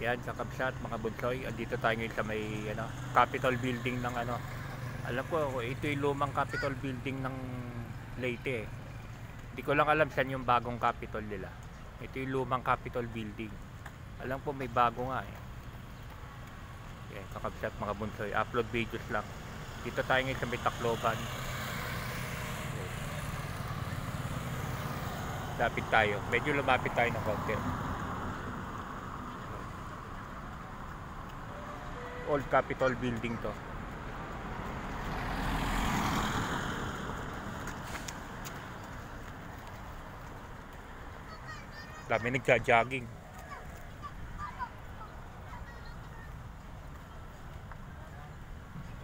Yan, kakabsat mga bunsoy. Andito tayo ngayon sa may Capitol Building ng alam ko, ito yung lumang Capitol Building ng Leyte eh. Hindi ko lang alam saan yung bagong Capitol nila. Ito yung lumang Capitol Building. Alam ko may bago nga eh. Yan, kakabsat mga bunsoy. Upload videos lang. Dito tayo ngayon sa may Tacloban. Lapit tayo. Medyo lumapit tayo ng konti. Old Capitol Building to. Dami nagja-jogging.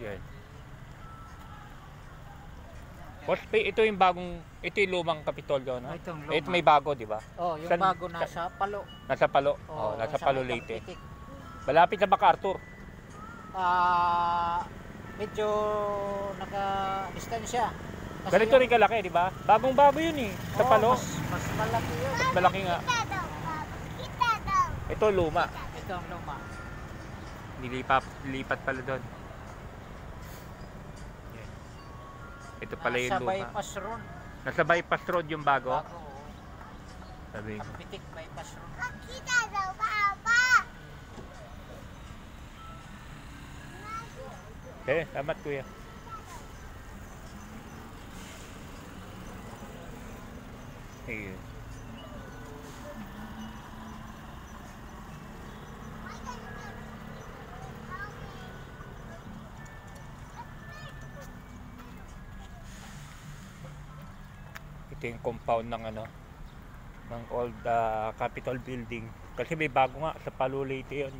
Yan. Boss, ito yung bagong, ito yung lumang Kapitolyo, no? Ito may bago, di ba? Oh, yung bago nasa Palo. Nasa Palo. Oh, nasa Palo Leyte. Malapit na ba ka, Arthur? Medyo naka-distansya. Ganito rin kalaki, di ba? Bagong-bago yun eh. Sa Palo. Mas malaki yun. Mas malaki nga. Ito luma. Ito ang luma. Lipat pala doon. Ito pala yung Nasa luma. bypass road. Nasa bypass road yung bago? Bago. Sabi ko. Pitik bypass road. Kita daw, Papa! Salamat kuya. Ayun. Ito yung compound ng ng old Capitol Building. Kasi may bago nga sa Palo Leyte yun,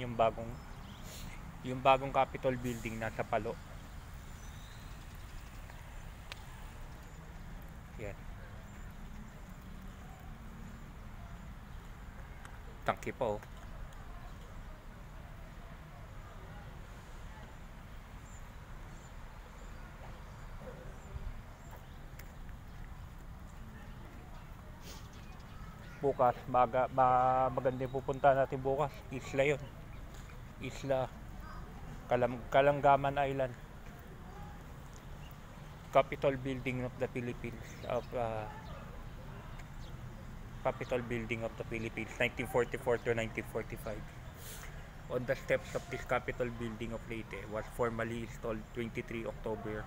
yung bagong Capitol Building nasa Palo. Yan. Tangki po. Bukas, maganda yung pupunta natin bukas. Isla yun. Isla Kalangaman Island. Capitol Building of the Philippines. Capitol Building of the Philippines, 1944 to 1945. On the steps of this Capitol Building of Leyte was formally installed 23 October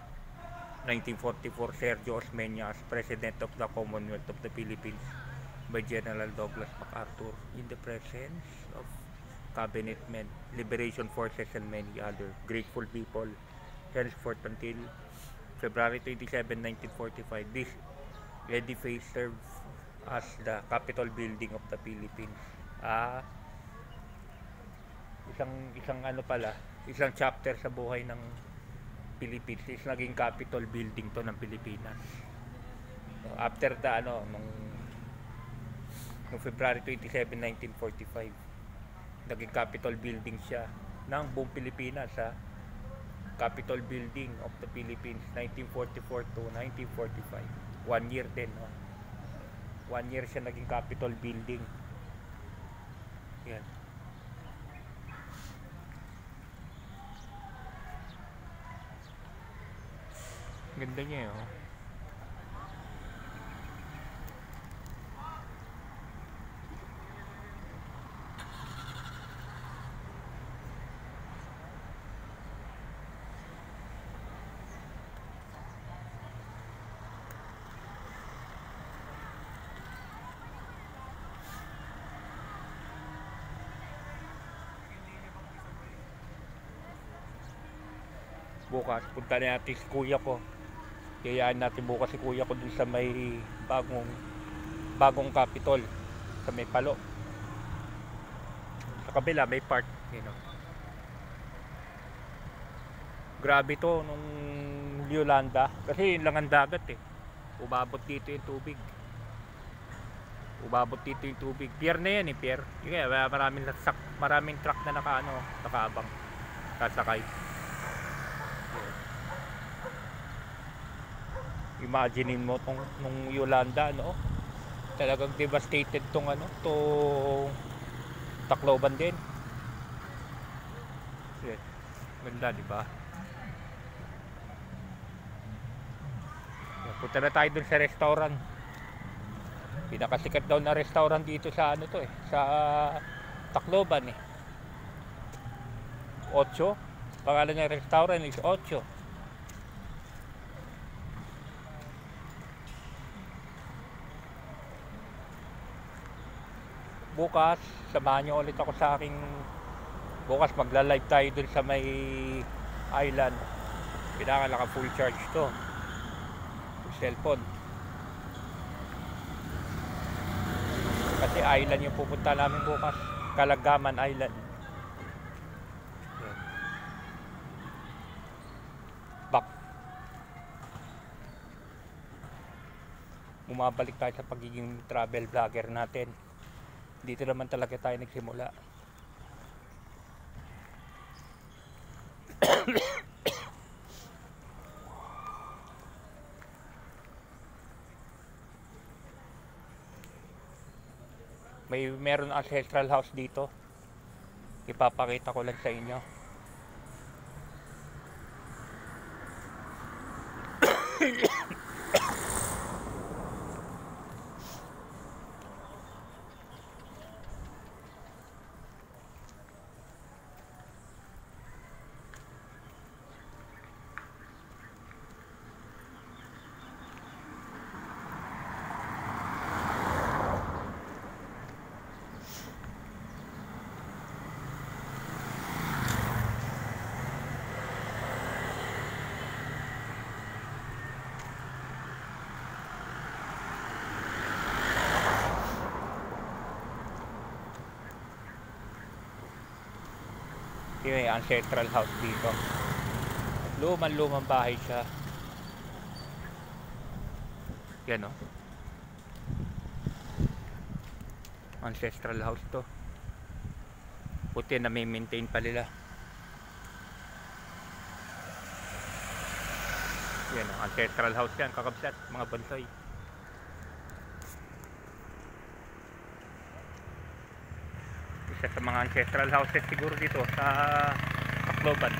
1944 Sergio Osmeña as President of the Commonwealth of the Philippines by General Douglas MacArthur in the presence of cabinet men, liberation forces and many other grateful people. Henceforth until February 27, 1945, this edifice served as the Capitol Building of the Philippines. Isang chapter sa buhay ng Philippines is naging Capitol Building to ng Pilipinas. After the nung February 27, 1945, naging Capitol Building siya ng buong Pilipinas sa Capitol Building of the Philippines, 1944 to 1945. 1 year din, no? 1 year siya naging Capitol Building. Yan. Ganda niya, oh. Bukas, punta natin si kuya ko. Kayaan natin bukas si kuya ko dun sa may bagong Capitol sa may Palo. Sa kabila may park, Grabe to nung Yolanda kasi yun lang ang dagat eh. Umabot dito yung tubig. Pier na yan eh, pier. Kaya maraming truck na nakaabang. Sasakay. Imaginein mo nung Yolanda, talagang devastated tong Tacloban din. Yan. Ganda, di ba? Yan, punta na tayo dun sa restaurant. Pinakasikat daw na restaurant dito sa ano to eh, sa Tacloban eh. 8. Pangalan ng restaurant is 8. Bukas, samahan nyo ulit ako sa aking bukas magla-live tayo dun sa may island. Kailangan naka full charge to yung cellphone. Kasi island yung pupunta namin bukas, Calagaman Island. Yan. Back. Bumabalik tayo sa pagiging travel vlogger natin. Dito naman talaga tayo nagsimula. Meron ancestral house dito. Ipapakita ko lang sa inyo. Yung may ancestral house dito. Lumang bahay siya. Yan o. Ancestral house to. Puti na may maintain pa nila. Yan o. Ancestral house yan. Kakabsat. Mga bonsai. Isa sa mga ancestral houses siguro dito sa Tacloban.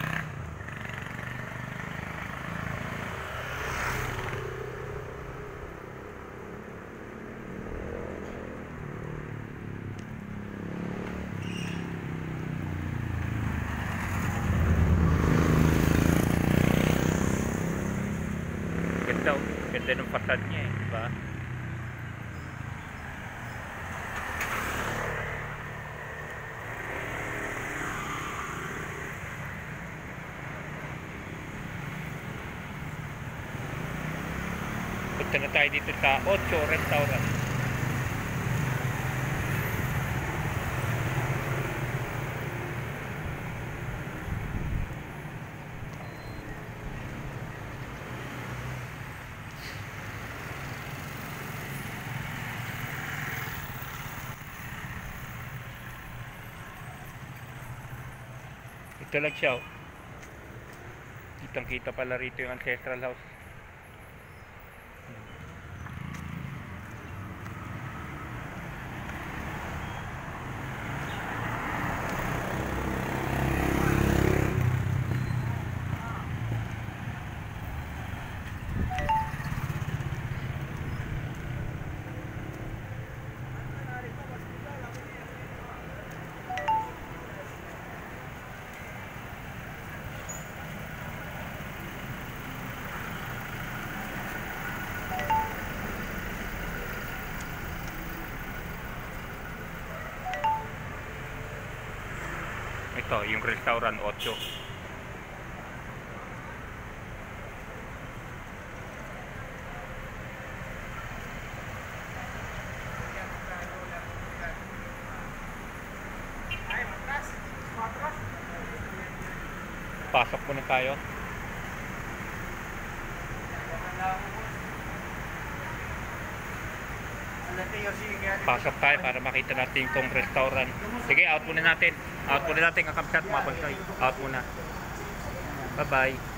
Ganda, ganda ng facade niya eh, diba? Punta na tayo dito sa 8 restaurant. Ito lang siya oh. Kitang kita pala rito yung ancestral house. Ito, yung restaurant 8. Pasok muna tayo. Pasok tayo para makita natin itong restaurant. Sige, out muna natin. Out muna natin kakabsat mga bonsai. Out muna. Bye bye.